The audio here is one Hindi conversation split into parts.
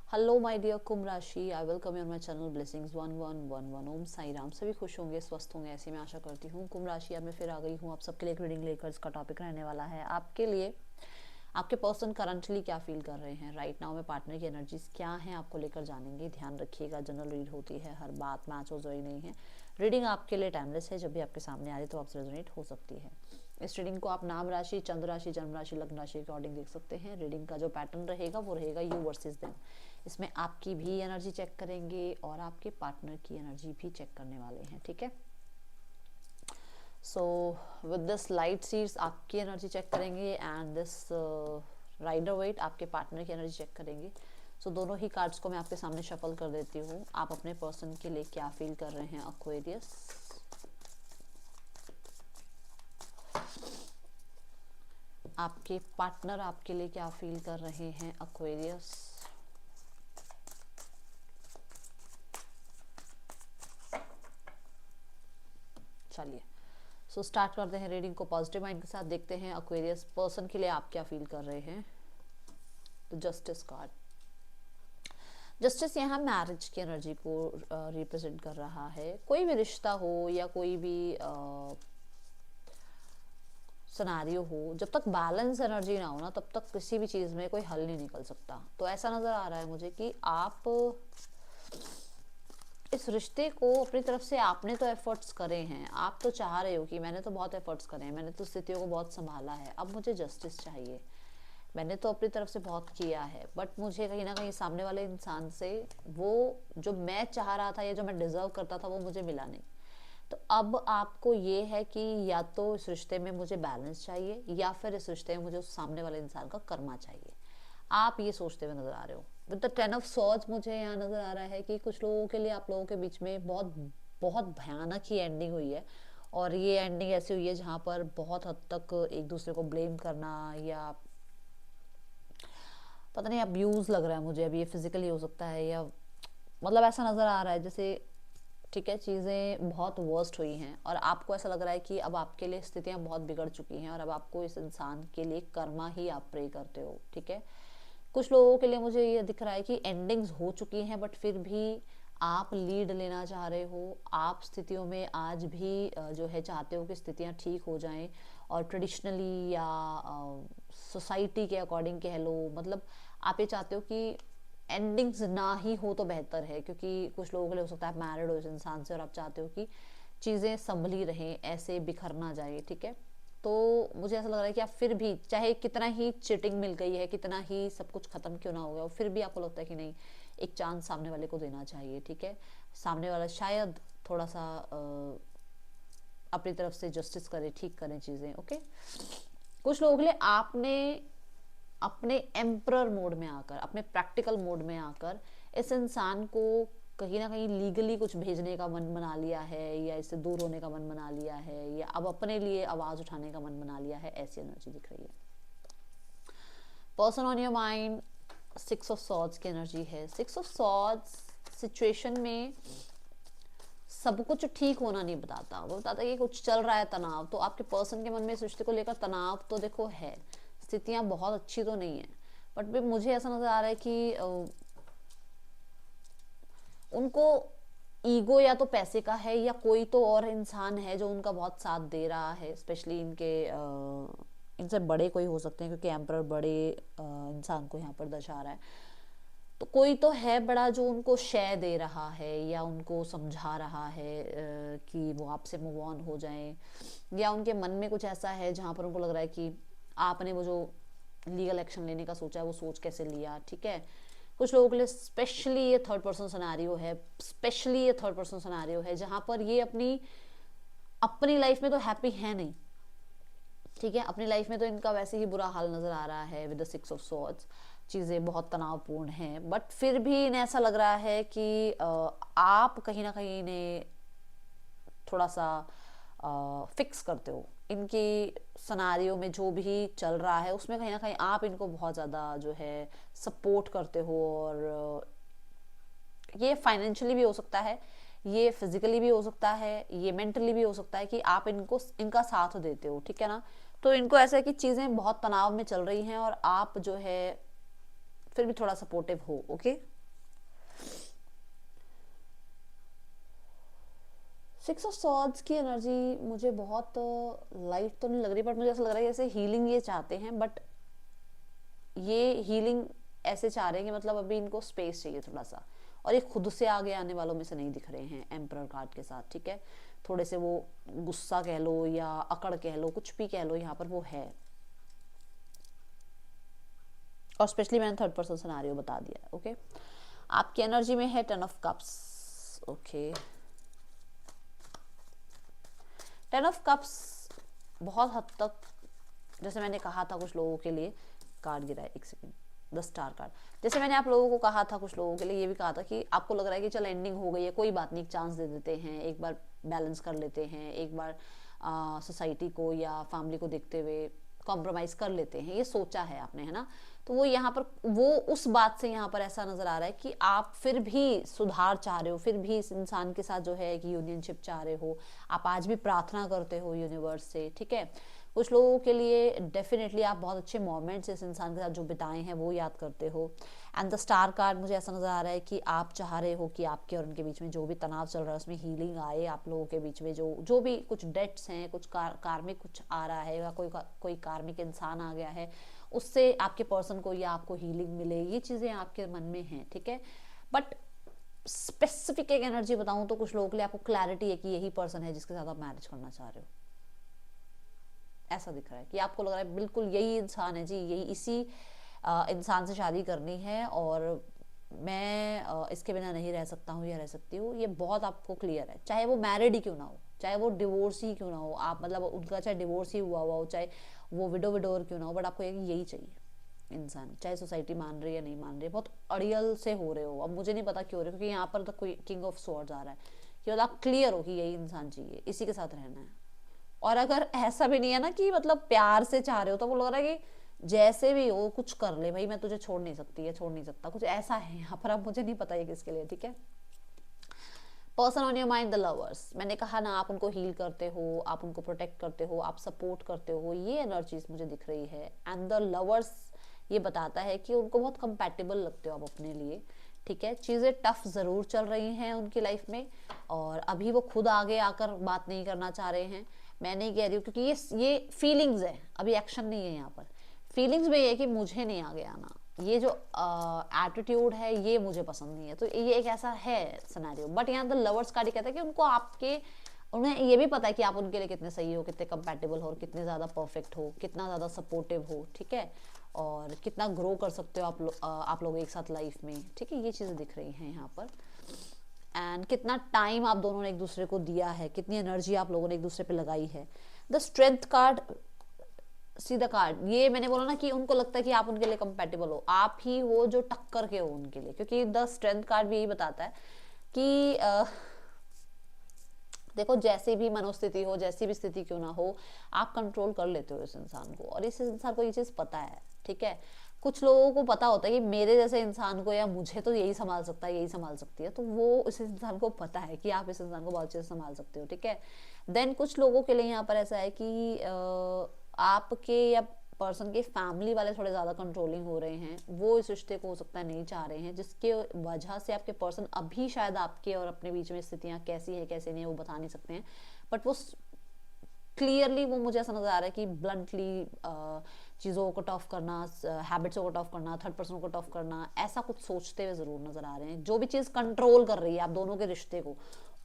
हेलो माय डियर कुंभ राशि, I welcome you on my channel blessings 1111। ओम साई राम। सभी खुश होंगे, स्वस्थ होंगे, ऐसी मैं आशा करती हूँ। कुंभ राशि अब मैं फिर आ गई हूँ आप सबके लिए एक रीडिंग लेकर। इसका टॉपिक रहने वाला है आपके लिए आपके पर्सन करंटली क्या फील कर रहे हैं राइट नाउ में, पार्टनर की एनर्जीज क्या हैं आपको लेकर जानेंगे। ध्यान रखिएगा, जनरल रीड होती है, हर बात मैच हो जरूरी नहीं है। रीडिंग आपके लिए टाइमलेस है, जब भी आपके सामने आ रही तो आपसे रेजोनेट हो सकती है। इस रीडिंग को आप नाम राशि, चंद्र राशि, जन्म राशि, लग्न राशि के अकॉर्डिंग देख सकते हैं। रीडिंग का जो पैटर्न रहेगा वो रहेगा यू वर्सेस देम। इसमें आपकी भी एनर्जी चेक करेंगे और आपके पार्टनर की एनर्जी भी चेक करने वाले हैं, ठीक है। So with this light seeds आपकी एनर्जी चेक करेंगे एंड दिस राइडर वेट आपके पार्टनर की एनर्जी चेक करेंगे। सो दोनों ही कार्ड्स को मैं आपके सामने शफल कर देती हूँ। आप अपने पर्सन के लिए क्या फील कर रहे हैं एक्वेरियस। आपके पार्टनर आपके लिए क्या फील कर रहे हैं एक्वेरियस। चलिए सो स्टार्ट करते हैं रीडिंग को पॉजिटिव माइंड के साथ। देखते हैं एक्वेरियस पर्सन के लिए आप क्या फील कर रहे हैं। तो जस्टिस कार्ड, जस्टिस यहाँ मैरिज की एनर्जी को रिप्रेजेंट कर रहा है। कोई भी रिश्ता हो या कोई भी सिनेरियो हो, जब तक बैलेंस एनर्जी ना हो ना तब तक किसी भी चीज़ में कोई हल नहीं निकल सकता। तो ऐसा नज़र आ रहा है मुझे कि आप इस रिश्ते को अपनी तरफ से आपने तो एफर्ट्स करे हैं, आप तो चाह रहे हो कि मैंने तो बहुत एफर्ट्स करे हैं, मैंने तो स्थितियों को बहुत संभाला है, अब मुझे जस्टिस चाहिए। मैंने तो अपनी तरफ से बहुत किया है बट मुझे कहीं ना कहीं सामने वाले इंसान से वो जो मैं चाह रहा था या जो मैं डिजर्व करता था वो मुझे मिला नहीं। तो अब आपको ये है कि या तो इस रिश्ते में मुझे बैलेंस चाहिए या फिर इस रिश्ते में मुझे उस सामने वाले इंसान का कर्मा चाहिए। आप ये सोचते हुए नजर आ रहे हो। विद द 10 ऑफ स्वॉर्ड्स मुझे यहाँ नजर आ रहा है कि कुछ लोगों के लिए आप लोगों के बीच में बहुत बहुत भयानक ही एंडिंग हुई है। और ये एंडिंग ऐसी हुई है जहाँ पर बहुत हद तक एक दूसरे को ब्लेम करना या पता नहीं अब्यूज लग रहा है मुझे। अभी ये फिजिकली हो सकता है या मतलब ऐसा नज़र आ रहा है जैसे, ठीक है, चीज़ें बहुत वर्स्ट हुई हैं और आपको ऐसा लग रहा है कि अब आपके लिए स्थितियाँ बहुत बिगड़ चुकी हैं और अब आपको इस इंसान के लिए कर्मा ही आप प्रे करते हो, ठीक है। कुछ लोगों के लिए मुझे ये दिख रहा है कि एंडिंग्स हो चुकी हैं बट फिर भी आप लीड लेना चाह रहे हो। आप स्थितियों में आज भी जो है चाहते हो कि स्थितियाँ ठीक हो जाएं और ट्रेडिशनली या सोसाइटी के अकॉर्डिंग कह लो, मतलब आप ये चाहते हो कि एंडिंग्स ना ही हो तो बेहतर है। क्योंकि कुछ लोगों के लिए हो सकता है मैरिड हो इस इंसान से और आप चाहते हो कि चीज़ें संभली रहें, ऐसे बिखर ना जाए, ठीक है। तो मुझे ऐसा लग रहा है कि आप फिर भी चाहे कितना ही चिटिंग मिल गई है, कितना ही सब कुछ खत्म क्यों ना हो गया, फिर भी आपको लगता है कि नहीं, एक चांस सामने वाले को देना चाहिए, ठीक है। सामने वाला शायद थोड़ा सा अपनी तरफ से जस्टिस करे, ठीक करें चीज़ें, ओके। कुछ लोगों के लिए आपने अपने एम्प्रर मोड में आकर, अपने प्रैक्टिकल मोड में आकर इस इंसान को कहीं ना कहीं लीगली कुछ भेजने का मन बना लिया है या इससे दूर होने का मन बना लिया है या अब अपने लिए आवाज़ उठाने का मन बना लिया है, ऐसी एनर्जी दिख रही है। Person on your mind, 6 of swords की एनर्जी है। 6 ऑफ स्वॉर्ड्स सिचुएशन में सब कुछ ठीक होना नहीं बताता, वो बताता है कि कुछ चल रहा है तनाव। तो आपके पर्सन के मन में इस रिश्ते को लेकर तनाव तो देखो है, स्थितियां बहुत अच्छी तो नहीं है बट भी मुझे ऐसा नजर आ रहा है कि उनको ईगो या तो पैसे का है या कोई तो और इंसान है जो उनका बहुत साथ दे रहा है। स्पेशली इनके इनसे बड़े कोई हो सकते हैं क्योंकि एम्परर बड़े इंसान को यहाँ पर दर्शा रहा है। तो कोई तो है बड़ा जो उनको शय दे रहा है या उनको समझा रहा है कि वो आपसे मूव ऑन हो जाएं, या उनके मन में कुछ ऐसा है जहाँ पर उनको लग रहा है कि आपने वो जो लीगल एक्शन लेने का सोचा है वो सोच कैसे लिया, ठीक है। कुछ लोगों के लिए स्पेशली ये थर्ड पर्सन सिनेरियो है, स्पेशली ये थर्ड पर्सन सिनेरियो है जहाँ पर ये अपनी अपनी लाइफ में तो हैप्पी है नहीं, ठीक है। अपनी लाइफ में तो इनका वैसे ही बुरा हाल नजर आ रहा है विद द 6 ऑफ स्वॉर्ड्स। चीज़ें बहुत तनावपूर्ण हैं बट फिर भी इन्हें ऐसा लग रहा है कि आप कहीं ना कहीं इन्हें थोड़ा सा फिक्स करते हो। इनकी सनारियों में जो भी चल रहा है उसमें कहीं ना कहीं आप इनको बहुत ज़्यादा जो है सपोर्ट करते हो। और ये फाइनेंशियली भी हो सकता है, ये फिजिकली भी हो सकता है, ये मेंटली भी हो सकता है कि आप इनको इनका साथ देते हो, ठीक है ना। तो इनको ऐसा है कि चीज़ें बहुत तनाव में चल रही हैं और आप जो है फिर भी थोड़ा सपोर्टिव हो, ओके। सिक्स ऑफ सॉर्ड्स की एनर्जी मुझे बहुत लाइट तो नहीं लग रही, बट मुझे ऐसा लग रहा है जैसे हीलिंग ये चाहते हैं, बट ये हीलिंग ऐसे चाह रहे हैं कि मतलब अभी इनको स्पेस चाहिए थोड़ा सा, और ये खुद से आगे आने वालों में से नहीं दिख रहे हैं एम्परर कार्ड के साथ, ठीक है। थोड़े से वो गुस्सा कह लो या अकड़ कह लो, कुछ भी कह लो, यहाँ पर वो है। और स्पेशली मैंने थर्ड पर्सन सिनेरियो बता दिया है, ओके। आपकी एनर्जी में है 10 of cups, okay. 10 of cups बहुत हद तक, जैसे मैंने कहा था कुछ लोगों के लिए, कार्ड गिरा है, एक सेकेंड, द स्टार कार्ड। जैसे मैंने आप लोगों को कहा था, कुछ लोगों के लिए ये भी कहा था कि आपको लग रहा है कि चल एंडिंग हो गई है, कोई बात नहीं, एक चांस दे देते हैं, एक बार बैलेंस कर लेते हैं, एक बार सोसाइटी को या फैमिली को देखते हुए कॉम्प्रोमाइज कर लेते हैं, ये सोचा है आपने, है ना। तो वो यहाँ पर, वो उस बात से यहाँ पर ऐसा नजर आ रहा है कि आप फिर भी सुधार चाह रहे हो, फिर भी इस इंसान के साथ जो है एक यूनियनशिप चाह रहे हो, आप आज भी प्रार्थना करते हो यूनिवर्स से, ठीक है। कुछ लोगों के लिए डेफिनेटली आप बहुत अच्छे मोमेंट्स इस इंसान के साथ जो बिताए हैं वो याद करते हो। एंड द स्टार कार्ड मुझे ऐसा नजर आ रहा है कि आप चाह रहे हो कि आपके और उनके बीच में जो भी तनाव चल रहा है उसमें हीलिंग आए, आप लोगों के बीच में जो भी कुछ डेट्स हैं, कुछ कार्मिक कुछ आ रहा है, या कोई कार्मिक इंसान आ गया है, उससे आपके पर्सन को या आपको हीलिंग मिले, ये चीज़ें आपके मन में हैं, ठीक है। बट स्पेसिफिक एक एनर्जी बताऊं तो कुछ लोगों के लिए आपको क्लैरिटी है कि यही पर्सन है जिसके साथ आप मैरिज करना चाह रहे हो। ऐसा दिख रहा है कि आपको लग रहा है बिल्कुल यही इंसान है जी, यही इसी इंसान से शादी करनी है, और मैं इसके बिना नहीं रह सकता हूँ या रह सकती हूँ। ये बहुत आपको क्लियर है, चाहे वो मैरिड ही क्यों ना हो, चाहे वो डिवोर्स ही क्यों ना हो, आप मतलब उनका चाहे डिवोर्स ही हुआ हो, चाहे वो विडोर क्यों ना हो, बट आपको यही चाहिए इंसान, चाहे सोसाइटी मान रही है नहीं मान रही है। बहुत अड़ियल से हो रहे हो, अब मुझे नहीं पता क्यों हो रहे हो, क्योंकि यहाँ पर तो कोई किंग ऑफ स्वॉर्ड्स आ रहा है कि मतलब आप क्लियर हो कि यही इंसान चाहिए, इसी के साथ रहना है। और अगर ऐसा भी नहीं है ना कि मतलब प्यार से चाह रहे हो, तो वो लग रहा है कि जैसे भी हो कुछ कर ले भाई, मैं तुझे छोड़ नहीं सकती, है छोड़ नहीं सकता, कुछ ऐसा है यहाँ पर। अब मुझे नहीं पता ये किसके लिए, ठीक है। Person on your mind, the lovers, मैंने कहा ना, आप उनको हील करते हो, आप उनको प्रोटेक्ट करते हो, आप सपोर्ट करते हो, ये एनर्जीज मुझे दिख रही है। एंड द लवर्स ये बताता है कि उनको बहुत कंपैटिबल लगते हो आप अपने लिए, ठीक है। चीज़ें टफ ज़रूर चल रही हैं उनकी लाइफ में, और अभी वो खुद आगे आकर बात नहीं करना चाह रहे हैं। मैं नहीं कह रही हूँ, क्योंकि ये फीलिंग्स है, अभी एक्शन नहीं है यहाँ पर। फीलिंग्स में ये है कि मुझे नहीं आगे आना, ये जो एटीट्यूड है ये मुझे पसंद नहीं है, तो ये एक ऐसा है सिनेरियो। बट यहाँ द लवर्स कार्ड कहता है कि उनको आपके, उन्हें ये भी पता है कि आप उनके लिए कितने सही हो, कितने कंपैटिबल हो, और कितने ज़्यादा परफेक्ट हो, कितना ज़्यादा सपोर्टिव हो, ठीक है, और कितना ग्रो कर सकते हो आप लोग एक साथ लाइफ में, ठीक है। ये चीज़ें दिख रही हैं यहाँ पर। एंड कितना टाइम आप दोनों ने एक दूसरे को दिया है, कितनी एनर्जी आप लोगों ने एक दूसरे पे लगाई है। द स्ट्रेंथ कार्ड, सीधा कार्ड, ये मैंने बोला ना कि उनको लगता है कि आप उनके लिए कंपैटिबल हो, आप ही हो जो टक्कर के हो उनके लिए, क्योंकि द स्ट्रेंथ कार्ड भी यही बताता है कि देखो जैसी भी मनोस्थिति हो, जैसी भी स्थिति क्यों ना हो, आप कंट्रोल कर लेते हो इस इंसान को, और इस इंसान को ये चीज़ पता है, ठीक है। कुछ लोगों को पता होता है कि मेरे जैसे इंसान को या मुझे तो यही संभाल सकता है, यही संभाल सकती है, तो वो इस इंसान को पता है कि आप इस इंसान को बहुत अच्छे से संभाल सकते हो, ठीक है। देन कुछ लोगों के लिए यहाँ पर ऐसा है कि आपके या पर्सन के फैमिली वाले थोड़े ज़्यादा कंट्रोलिंग हो रहे हैं, वो इस रिश्ते को हो सकता है नहीं चाह रहे हैं, जिसके वजह से आपके पर्सन अभी शायद आपके और अपने बीच में स्थितियाँ कैसी है कैसी नहीं है वो बता नहीं सकते हैं, बट वो क्लियरली, वो मुझे ऐसा नजर आ रहा है कि ब्लंटली चीज़ों को कट ऑफ करना, हैबिट्स को कट ऑफ करना, थर्ड पर्सन को कट ऑफ करना, ऐसा कुछ सोचते हुए ज़रूर नजर आ रहे हैं। जो भी चीज़ कंट्रोल कर रही है आप दोनों के रिश्ते को,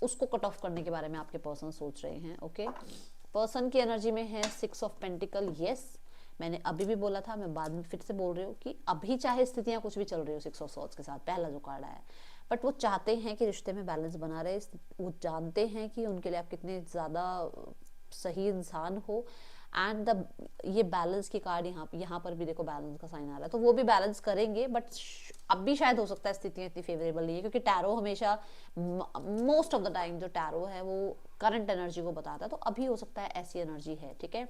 उसको कट ऑफ करने के बारे में आपके पर्सन सोच रहे हैं, ओके। पर्सन की एनर्जी में है 6 ऑफ पेंटिकल, यस, मैंने अभी भी बोला था, मैं बाद में फिर से बोल रही हूँ कि अभी चाहे स्थितियाँ कुछ भी चल रही हो 6 ऑफ सॉर्ड्स के साथ, पहला जो कार्ड आया है, बट वो चाहते हैं कि रिश्ते में बैलेंस बना रहे, वो जानते हैं कि उनके लिए आप कितने ज़्यादा सही इंसान हो। एंड द ये बैलेंस की कार्ड यहाँ पर भी देखो बैलेंस का साइन आ रहा है, तो वो भी बैलेंस करेंगे, बट अब भी शायद हो सकता है स्थितियाँ इतनी फेवरेबल नहीं है, क्योंकि टैरो हमेशा मोस्ट ऑफ द टाइम जो टैरो है वो करंट एनर्जी को बताता है, तो अभी हो सकता है ऐसी एनर्जी है, ठीक है।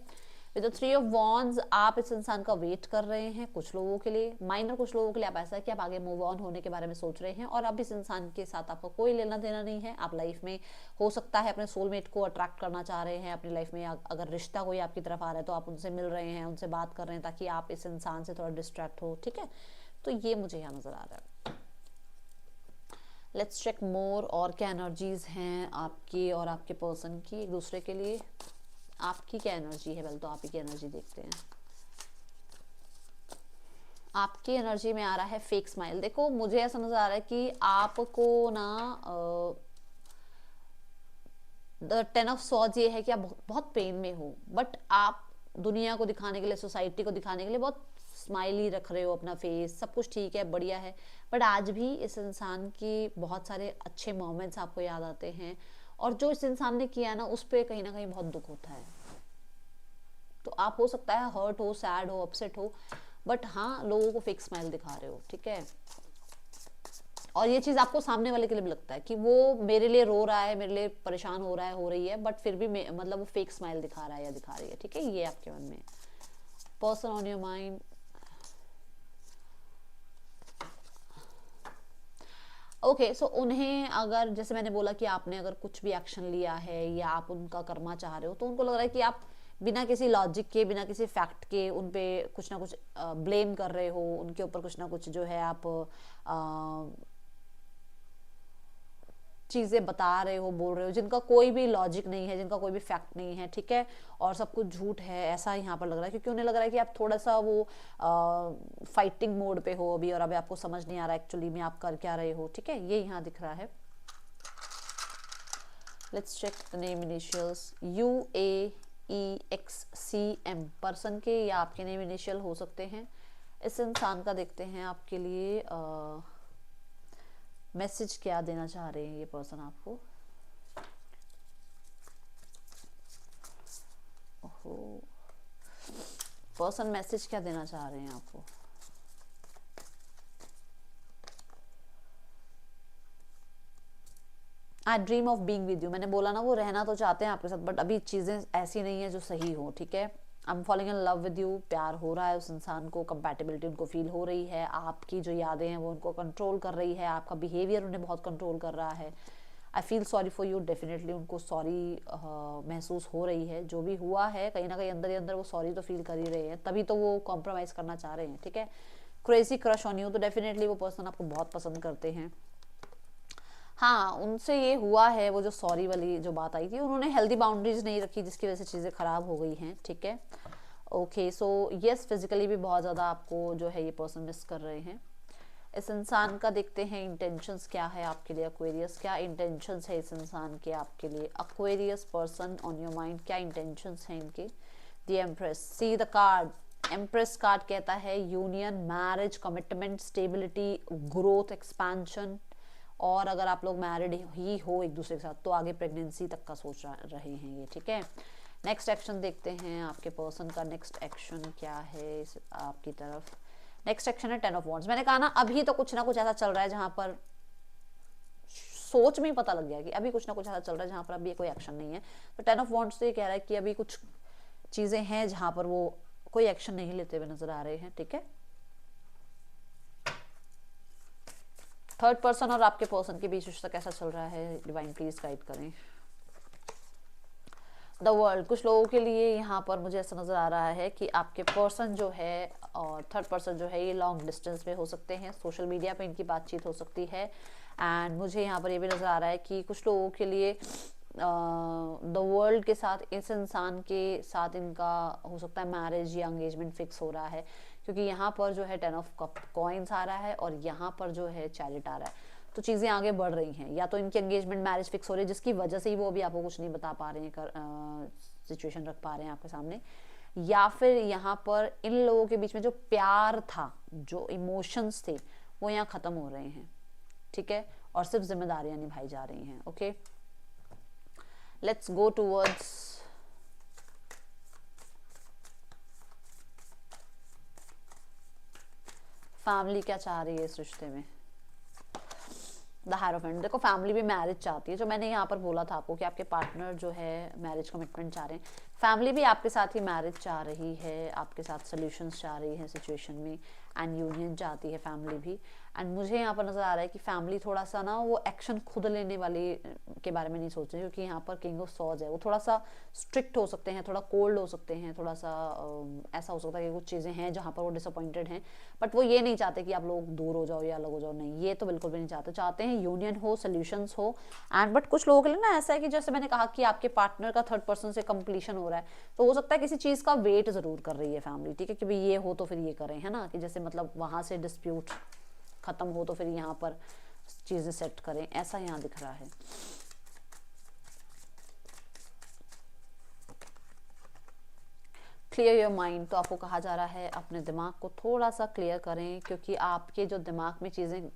विद द 3 ऑफ वॉन्ड्स, आप इस इंसान का वेट कर रहे हैं, कुछ लोगों के लिए माइनर, कुछ लोगों के लिए आप ऐसा है कि आप आगे मूव ऑन होने के बारे में सोच रहे हैं, और अब इस इंसान के साथ आपका कोई लेना देना नहीं है। आप लाइफ में हो सकता है अपने सोलमेट को अट्रैक्ट करना चाह रहे हैं अपनी लाइफ में, अगर रिश्ता कोई आपकी तरफ आ रहा है तो आप उनसे मिल रहे हैं, उनसे बात कर रहे हैं, ताकि आप इस इंसान से थोड़ा डिस्ट्रैक्ट हो, ठीक है। तो ये मुझे यहाँ नजर आ रहा है। लेट्स चेक मोर, और क्या एनर्जीज हैं आपकी और आपके पर्सन की एक दूसरे के लिए। आपकी क्या एनर्जी है, पहले तो आप ही की एनर्जी देखते हैं। आपकी एनर्जी में आ रहा है फेक स्माइल। देखो मुझे ऐसा नजर आ रहा है कि आपको ना द 10 ऑफ सॉर्ड्स ये है कि आप बहुत पेन में हो, बट आप दुनिया को दिखाने के लिए, सोसाइटी को दिखाने के लिए बहुत स्माइली रख रहे हो अपना फेस, सब कुछ ठीक है, बढ़िया है, बट आज भी इस इंसान की बहुत सारे अच्छे मोमेंट्स आपको याद आते हैं, और जो इस इंसान ने किया ना उस पर कहीं ना कहीं बहुत दुख होता है। तो आप हो सकता है हर्ट हो, सैड हो, अपसेट हो, बट हाँ लोगों को फेक स्माइल दिखा रहे हो, ठीक है। और ये चीज आपको सामने वाले के लिए भी लगता है कि वो मेरे लिए रो रहा है, मेरे लिए परेशान हो रहा है, हो रही है, बट फिर भी मतलब वो फेक स्माइल दिखा रहा है या दिखा रही है, ठीक है। ये आपके मन में person on your mind. Okay so उन्हें अगर, जैसे मैंने बोला कि आपने अगर कुछ भी एक्शन लिया है या आप उनका करना चाह रहे हो, तो उनको लग रहा है कि आप बिना किसी लॉजिक के, बिना किसी फैक्ट के उन पे कुछ ना कुछ ब्लेम कर रहे हो, उनके ऊपर कुछ ना कुछ जो है आप चीज़ें बता रहे हो, बोल रहे हो, जिनका कोई भी लॉजिक नहीं है, जिनका कोई भी फैक्ट नहीं है, ठीक है, और सब कुछ झूठ है, ऐसा यहाँ पर लग रहा है। क्योंकि उन्हें लग रहा है कि आप थोड़ा सा वो फाइटिंग मोड पे हो अभी, और अभी आपको समझ नहीं आ रहा एक्चुअली में आप कर क्या रहे हो, ठीक है, ये यहाँ दिख रहा है। Let's check the name initials, UAEXCM person के या आपके नेम इनिशियल हो सकते हैं। इस इंसान का देखते हैं आपके लिए मैसेज क्या देना चाह रहे हैं ये पर्सन आपको। ओहो, पर्सन मैसेज क्या देना चाह रहे हैं आपको। आई dream of being with you, मैंने बोला ना वो रहना तो चाहते हैं आपके साथ, बट अभी चीज़ें ऐसी नहीं है जो सही हो, ठीक है। I am falling in love with you, प्यार हो रहा है उस इंसान को, कंपैटिबिलिटी उनको फील हो रही है, आपकी जो यादें हैं वो उनको कंट्रोल कर रही है, आपका बिहेवियर उन्हें बहुत कंट्रोल कर रहा है। I feel sorry for you, definitely उनको सॉरी महसूस हो रही है, जो भी हुआ है कहीं ना कहीं अंदर ही अंदर वो सॉरी तो फील कर ही रहे हैं, तभी तो वो कॉम्प्रोमाइज़ करना चाह रहे हैं, ठीक है। क्रेजी क्रश ऑन यू, तो डेफिनेटली वो पर्सन आपको बहुत पसंद करते हैं। हाँ उनसे ये हुआ है, वो जो सॉरी वाली जो बात आई थी, उन्होंने हेल्दी बाउंड्रीज नहीं रखी जिसकी वजह से चीज़ें ख़राब हो गई हैं, ठीक है। ओके सो यस, फिजिकली भी बहुत ज़्यादा आपको जो है ये पर्सन मिस कर रहे हैं। इस इंसान का देखते हैं इंटेंशंस क्या है आपके लिए। एक्वेरियस, क्या इंटेंशंस है इस इंसान के आपके लिए। Aquarius person on your mind, क्या इंटेंशंस हैं इनके। The empress, see the card, empress card कहता है union, marriage, commitment, stability, growth, expansion, और अगर आप लोग मैरिड ही हो एक दूसरे के साथ तो आगे प्रेगनेंसी तक का सोच रहे हैं ये, ठीक है। नेक्स्ट एक्शन देखते हैं आपके पर्सन का, नेक्स्ट एक्शन क्या है आपकी तरफ। नेक्स्ट एक्शन है 10 ऑफ वॉन्ड्स। मैंने कहा ना अभी तो कुछ ना कुछ ऐसा चल रहा है जहां पर सोच में ही पता लग गया कि अभी कुछ ना कुछ ऐसा चल रहा है जहां पर अभी कोई एक्शन नहीं है। तो 10 ऑफ वॉन्ड्स तो ये कह रहा है कि अभी कुछ चीजें हैं जहां पर वो कोई एक्शन नहीं लेते हुए नजर आ रहे हैं, ठीक है। थर्ड पर्सन और आपके पर्सन के बीच रिश्ता कैसा चल रहा है, डिवाइन प्लीज गाइड करें। द वर्ल्ड, कुछ लोगों के लिए यहाँ पर मुझे ऐसा नज़र आ रहा है कि आपके पर्सन जो है और थर्ड पर्सन जो है ये लॉन्ग डिस्टेंस में हो सकते हैं, सोशल मीडिया पे इनकी बातचीत हो सकती है। एंड मुझे यहाँ पर ये भी नज़र आ रहा है कि कुछ लोगों के लिए द वर्ल्ड के साथ, इस इंसान के साथ इनका हो सकता है मैरिज या एंगेजमेंट फिक्स हो रहा है, क्योंकि यहाँ पर जो है 10 ऑफ कॉइंस आ रहा है और यहाँ पर जो है चैरिट आ रहा है। तो चीज़ें आगे बढ़ रही हैं, या तो इनकी एंगेजमेंट मैरिज फिक्स हो रही है जिसकी वजह से ही वो अभी आपको कुछ नहीं बता पा रहे हैं, सिचुएशन रख पा रहे हैं आपके सामने, या फिर यहाँ पर इन लोगों के बीच में जो प्यार था, जो इमोशंस थे, वो यहाँ ख़त्म हो रहे हैं, ठीक है, और सिर्फ जिम्मेदारियां निभाई जा रही हैं। Okay, let's go towards family क्या चाह रही है इस रिश्ते में। द हायरोफेंट, देखो फैमिली भी मैरिज चाहती है, जो मैंने यहाँ पर बोला था आपको कि आपके पार्टनर जो है मैरिज कमिटमेंट चाह रहे हैं। फैमिली भी आपके साथ ही मैरिज चाह रही है, आपके साथ सोल्यूशंस चाह रही है सिचुएशन में, एंड यूनियन चाहती है फैमिली भी। एंड मुझे यहाँ पर नज़र आ रहा है कि फैमिली थोड़ा सा ना वो एक्शन खुद लेने वाले के बारे में नहीं सोच रही, क्योंकि यहाँ पर किंग ऑफ सॉर्ड्स है, वो थोड़ा सा स्ट्रिक्ट हो सकते हैं, थोड़ा कोल्ड हो सकते हैं, थोड़ा सा ऐसा हो सकता है कि कुछ चीज़ें हैं जहाँ पर वो डिसअपॉइंटेड हैं, बट वो ये नहीं चाहते कि आप लोग दूर हो जाओ या अलग हो जाओ, नहीं, ये तो बिल्कुल भी नहीं चाहते, चाहते हैं यूनियन हो, सोल्यूशंस हो। एंड बट कुछ लोगों के लिए ना ऐसा है कि जैसे मैंने कहा कि आपके पार्टनर का थर्ड पर्सन से कंप्लीशन हो रहा है, तो हो सकता है किसी चीज़ का वेट ज़रूर कर रही है फैमिली, ठीक है, कि भाई ये हो तो फिर ये करें, है ना, कि जैसे मतलब वहाँ से डिस्प्यूट ख़त्म हो तो फिर यहाँ पर चीज़ें सेट करें, ऐसा यहाँ दिख रहा है। क्लियर योर माइंड, तो आपको कहा जा रहा है अपने दिमाग को थोड़ा सा क्लियर करें, क्योंकि आपके जो दिमाग में चीज़ें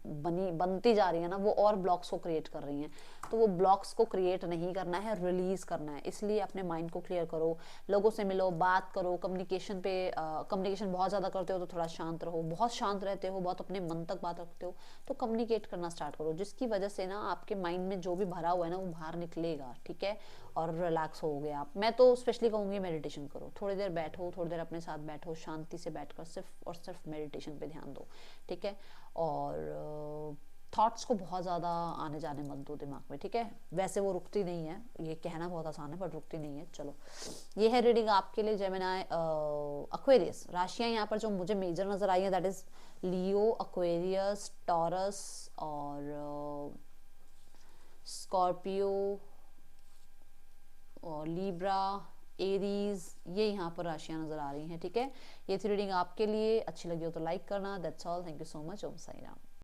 बनती जा रही हैं ना, वो और ब्लॉक्स को क्रिएट कर रही हैं, तो वो ब्लॉक्स को क्रिएट नहीं करना है, रिलीज़ करना है। इसलिए अपने माइंड को क्लियर करो, लोगों से मिलो, बात करो, कम्युनिकेशन पे कम्युनिकेशन बहुत ज़्यादा करते हो तो थोड़ा शांत रहो, बहुत शांत रहते हो, बहुत अपने मन तक बात रखते हो, तो कम्युनिकेट करना स्टार्ट करो, जिसकी वजह से ना आपके माइंड में जो भी भरा हुआ है ना वो बाहर निकलेगा, ठीक है, और रिलैक्स हो गए आप। मैं तो स्पेशली कहूँगी मेडिटेशन करो, थोड़ी देर बैठो, थोड़ी देर अपने साथ बैठो, शांति से बैठकर सिर्फ और सिर्फ मेडिटेशन पे ध्यान दो, ठीक है, और थॉट्स को बहुत ज़्यादा आने जाने मत दो दिमाग में, ठीक है, वैसे वो रुकती नहीं है, ये कहना बहुत आसान है बट रुकती नहीं है। चलो, ये है रीडिंग आपके लिए जेमिनी एक्वेरियस। राशियाँ यहाँ पर जो मुझे मेजर नज़र आई हैं that is Leo, Aquarius, taurus और स्कॉर्पियो और लीब्रा, एरीज, ये यहाँ पर राशियाँ नज़र आ रही हैं, ठीक है। ये थी रीडिंग आपके लिए, अच्छी लगी हो तो लाइक करना। That's all, thank you so much. Om Sai Ram.